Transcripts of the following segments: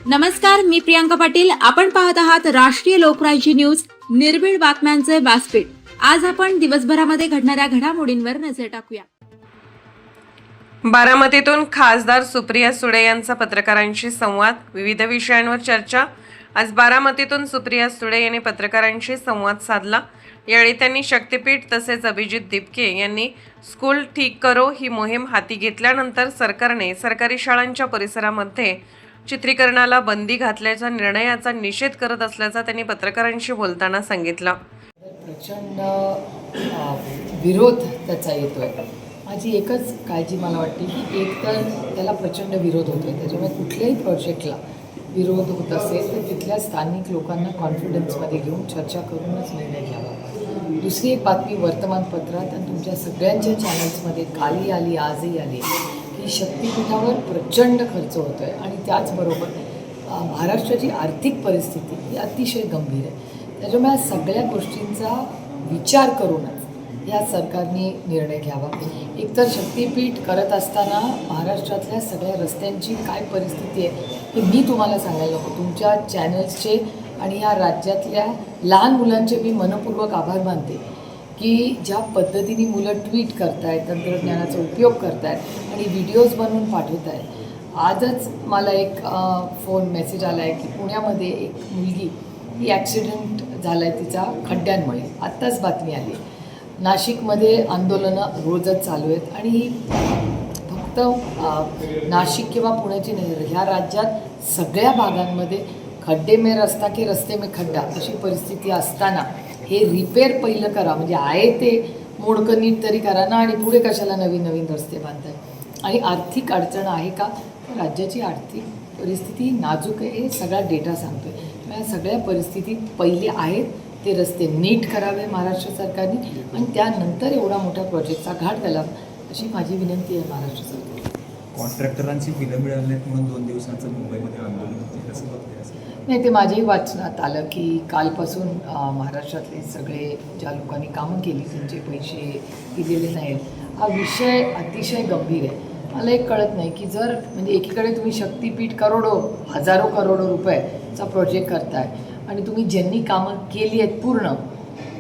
नमस्कार, मी प्रियांका पाटील. आपण पाहत आहात राष्ट्रीय लोकराज्य न्यूज, निर्भीड बातम्यांचे व्यासपीठ. आज आपण दिवसभरामध्ये घडणाऱ्या घडामोडींवर नजर टाकूया. बारामतीतून खासदार सुप्रिया सुळे यांचा पत्रकारांशी संवाद, विविध विषयांवर चर्चा. आज बारामतीतून सुप्रिया सुळे यांनी पत्रकारांशी संवाद साधला. यावेळी त्यांनी शक्तीपीठ तसेच अभिजित दिपके यांनी स्कूल ठीक करो ही मोहीम हाती घेतल्यानंतर सरकारने सरकारी शाळांच्या परिसरामध्ये चित्रीकरणाला बंदी घातल्याच्या निर्णयाचा निषेध करत असल्याचा त्यांनी पत्रकारांशी बोलताना सांगितलं. प्रचंड विरोध त्याचा येतोय. माझी एकच काळजी मला वाटते की एक तर त्याला प्रचंड विरोध होतोय, त्याच्यामुळे कुठल्याही प्रोजेक्टला विरोध होत असेल तर तिथल्या स्थानिक लोकांना कॉन्फिडन्समध्ये घेऊन चर्चा करूनच निर्णय घ्यावा. दुसरी एक बातमी वर्तमानपत्रात आणि तुमच्या सगळ्यांच्या चॅनल्समध्ये कालही आली, आजही आली की शक्तीपीठावर प्रचंड खर्च होतो आहे आणि त्याचबरोबर महाराष्ट्राची आर्थिक परिस्थिती ही अतिशय गंभीर आहे. त्याच्यामुळे या सगळ्या गोष्टींचा विचार करूनच या सरकारने निर्णय घ्यावा. एकतर शक्तीपीठ करत असताना महाराष्ट्रातल्या सगळ्या रस्त्यांची काय परिस्थिती आहे हे मी तुम्हाला सांगायला नको. तुमच्या चॅनल्सचे आणि या राज्यातल्या लहान मुलांचे मी मनपूर्वक आभार मानते की ज्या पद्धतीने मुलं ट्विट करतायत, तंत्रज्ञानाचा उपयोग करतायत आणि व्हिडिओज बनवून पाठवत आहेत. आजच मला एक फोन मेसेज आला आहे की पुण्यामध्ये एक मुलगी ही ॲक्सिडेंट झाला आहे तिचा खड्ड्यांमुळे. आत्ताच बातमी आली. नाशिकमध्ये आंदोलनं रोजच चालू आहेत आणि ही फक्त नाशिक किंवा पुण्याची नाही, ह्या राज्यात सगळ्या भागांमध्ये खड्डे में रस्ता की रस्ते में खड्डा अशी परिस्थिती असताना हे रिपेअर पहिलं करा, म्हणजे आहे ते मोडकं नीट तरी करा ना, आणि पुढे कशाला नवीन नवीन रस्ते बांधताय. आणि आर्थिक अडचण आहे का, तर राज्याची आर्थिक परिस्थिती नाजूक आहे हे सगळा डेटा सांगतो आहे. या सगळ्या परिस्थितीत पहिले आहेत ते रस्ते नीट करावे महाराष्ट्र सरकारने आणि त्यानंतर एवढा मोठ्या प्रोजेक्टचा घाट घालावा अशी माझी विनंती आहे महाराष्ट्र सरकार. कॉन्ट्रॅक्टरांची बिलं मिळाली नाहीत म्हणून 2 दिवसांचं मुंबईमध्ये आंदोलन होते, कसं बघते? नाही, ते माझ्याही वाचनात आलं की कालपासून महाराष्ट्रातले सगळे ज्या लोकांनी कामं केली त्यांचे पैसे दिलेले नाहीत. हा विषय अतिशय गंभीर आहे. मला एक कळत नाही की जर म्हणजे एकीकडे तुम्ही शक्तीपीठ हजारो करोडो रुपयाचा प्रोजेक्ट करताय आणि तुम्ही ज्यांनी कामं केली आहेत पूर्ण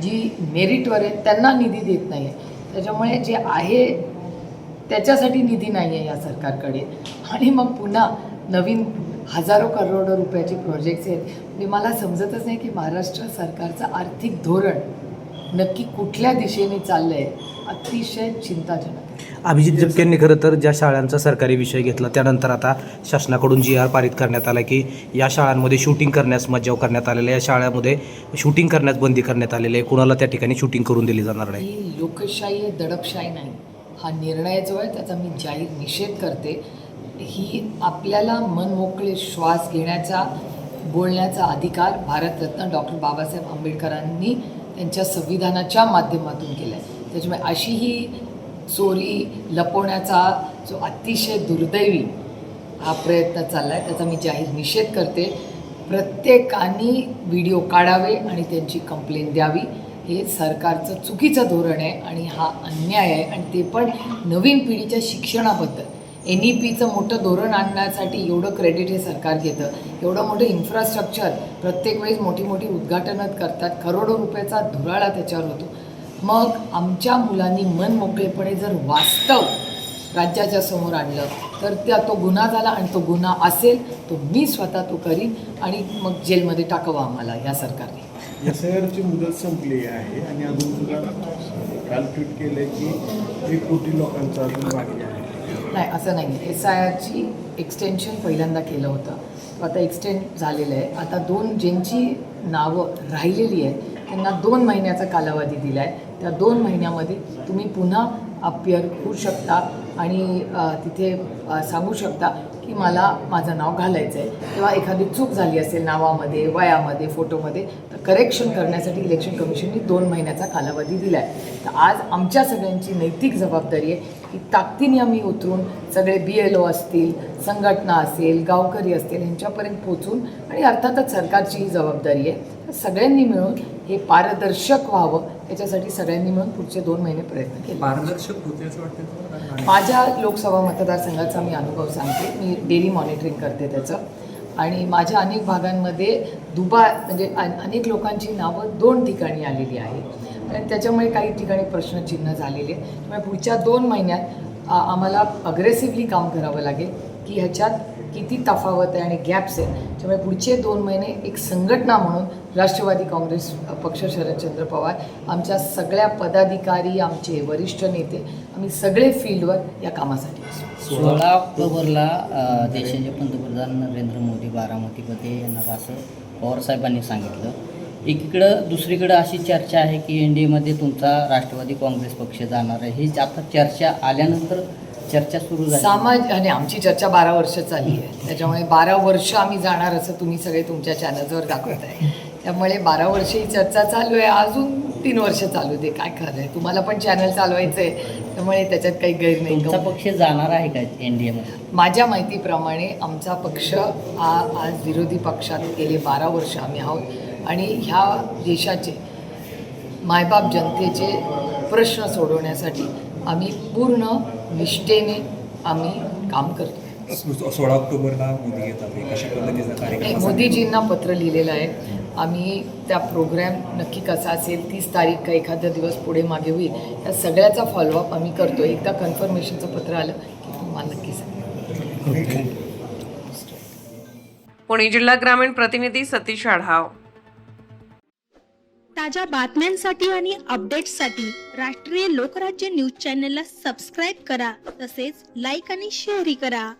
जी मेरिटवर आहेत त्यांना निधी देत नाही आहे. त्याच्यामुळे जे आहे त्याच्यासाठी निधी नाही आहे या सरकारकडे आणि मग पुन्हा नवीन हजारो करोडो रुपयाचे प्रोजेक्ट्स आहेत. म्हणजे मला समजतच नाही की महाराष्ट्र सरकारचं आर्थिक धोरण नक्की कुठल्या दिशेने चाललं आहे. अतिशय चिंताजनक आहे. अभिजित दिपकेंनी खरं तर ज्या शाळांचा सरकारी विषय घेतला त्यानंतर आता शासनाकडून GR पारित करण्यात आला की या शाळांमध्ये शूटिंग करण्यास मज्जाव करण्यात आलेला आहे. या शाळांमध्ये शूटिंग करण्यास बंदी करण्यात आलेली आहे. कुणाला त्या ठिकाणी शूटिंग करून दिली जाणार नाही. ही लोकशाही आहे, दडपशाही नाही. हा निर्णय जो आहे त्याचा मी जाहीर निषेध करते. ही आपल्याला मनमोकळे श्वास घेण्याचा, बोलण्याचा अधिकार भारतरत्न डॉक्टर बाबासाहेब आंबेडकरांनी त्यांच्या संविधानाच्या माध्यमातून केला आहे. त्याच्यामुळे अशी ही चोरी लपवण्याचा जो अतिशय दुर्दैवी हा प्रयत्न चालला आहे त्याचा मी जाहीर निषेध करते. प्रत्येकाने व्हिडिओ काढावे आणि त्यांची कंप्लेंट द्यावी. हे सरकारचं चुकीचं धोरण आहे आणि हा अन्याय आहे आणि ते पण नवीन पिढीच्या शिक्षणाबद्दल. NEPचं मोठं धोरण आणण्यासाठी एवढं क्रेडिट हे सरकार घेतं. एवढं मोठं इन्फ्रास्ट्रक्चर प्रत्येक वेळेस मोठी मोठी उद्घाटनं करतात. करोडो रुपयाचा धुराळा त्याच्यावर होतो. मग आमच्या मुलांनी मन मोकळेपणे जर वास्तव राज्याच्या समोर आणलं तर तो गुन्हा झाला आणि तो गुन्हा असेल तो मी स्वतः तो करीन आणि मग जेलमध्ये टाकावं आम्हाला या सरकारने. SIRची मुदत संपली आहे आणि अजून तुला काल ट्विट केलं की 1 कोटी लोकांचा अजून बाकी आहे. नाही, असं नाही. SIRची एक्सटेन्शन पहिल्यांदा केलं होतं, आता एक्सटेंड झालेलं आहे. आता ज्यांची नावं राहिलेली आहेत त्यांना 2 महिन्याचा कालावधी दिला आहे. त्या 2 महिन्यामध्ये तुम्ही पुन्हा अपियर होऊ शकता आणि तिथे सांगू शकता की मला माझं नाव घालायचं आहे. तेव्हा एखादी चूक झाली असेल नावामध्ये, वयामध्ये, फोटोमध्ये तर करेक्शन करण्यासाठी इलेक्शन कमिशनने 2 महिन्याचा कालावधी दिला आहे. तर आज आमच्या सगळ्यांची नैतिक जबाबदारी आहे की ताकदीने आम्ही उतरून सगळे BLO असतील, संघटना असेल, गावकरी असतील यांच्यापर्यंत पोचून आणि अर्थातच सरकारची ही जबाबदारी आहे. तर सगळ्यांनी मिळून हे पारदर्शक व्हावं याच्यासाठी सगळ्यांनी मिळून पुढचे 2 महिने प्रयत्न केले. पारदर्शक होते असं वाटतं तुम्हाला? आणि माझ्या लोकसभा मतदारसंघाचा मी अनुभव सांगते. मी डेली मॉनिटरिंग करते त्याचं, आणि माझ्या अनेक भागांमध्ये म्हणजे अनेक लोकांची नावं 2 ठिकाणी आलेली आहेत आणि त्याच्यामुळे काही ठिकाणी प्रश्नचिन्ह झालेले आहे. त्यामुळे पुढच्या 2 महिन्यात आम्हाला अग्रेसिव्हली काम करावं लागेल की ह्याच्यात किती तफावत आहे आणि गॅप्स आहे. त्यामुळे पुढचे 2 महिने एक संघटना म्हणून राष्ट्रवादी काँग्रेस पक्ष, शरदचंद्र पवार, आमच्या सगळ्या पदाधिकारी, आमचे वरिष्ठ नेते, आम्ही सगळे फील्डवर या कामासाठी असू. 16 ऑक्टोबरला देशाचे पंतप्रधान नरेंद्र मोदी बारामतीमध्ये येणार असं पवारसाहेबांनी सांगितलं. एकीकडं दुसरीकडं अशी चर्चा आहे की NDAमध्ये तुमचा राष्ट्रवादी काँग्रेस पक्ष जाणार आहे. ही आता चर्चा आल्यानंतर चर्चा सुरू झाली. आणि आमची चर्चा 12 वर्ष चालली आहे. त्याच्यामुळे 12 वर्ष आम्ही जाणार असं तुम्ही सगळे तुमच्या चॅनलवर दाखवत आहे. त्यामुळे 12 वर्ष ही चर्चा चालू आहे. अजून 3 वर्ष चालू दे, काय खरं आहे. तुम्हाला पण चॅनल चालवायचं आहे, त्यामुळे त्याच्यात काही गैर नाही. तुमचा पक्ष जाणार आहे का NDAमध्ये? माझ्या माहितीप्रमाणे आमचा पक्ष आज विरोधी पक्षात गेले 12 वर्ष आम्ही आहोत आणि ह्या देशाचे मायबाप जनतेचे प्रश्न सोडवण्यासाठी आम्ही पूर्ण निष्ठेने आम्ही काम करतो. 16 ऑक्टोबरला मोदी येतात, कशा पद्धतीचा कार्यक्रम? मोदीजींना पत्र लिहिलेलं आहे. आम्ही त्या प्रोग्रॅम नक्की कसा असेल, 30 तारीख का एखादा दिवस पुढे मागे होईल, या सगळ्याचा फॉलोअप आम्ही करतो. एकदा कन्फर्मेशनचं पत्र आलं की तुम्हाला नक्की सांगेन. पुणे जिल्हा ग्रामीण प्रतिनिधी सतीश आढाव. ताज्या बातम्यांसाठी आणि अपडेट्ससाठी राष्ट्रीय लोकराज्य न्यूज चॅनलला सबस्क्राईब करा. तसेच लाईक आणि शेअरही करा.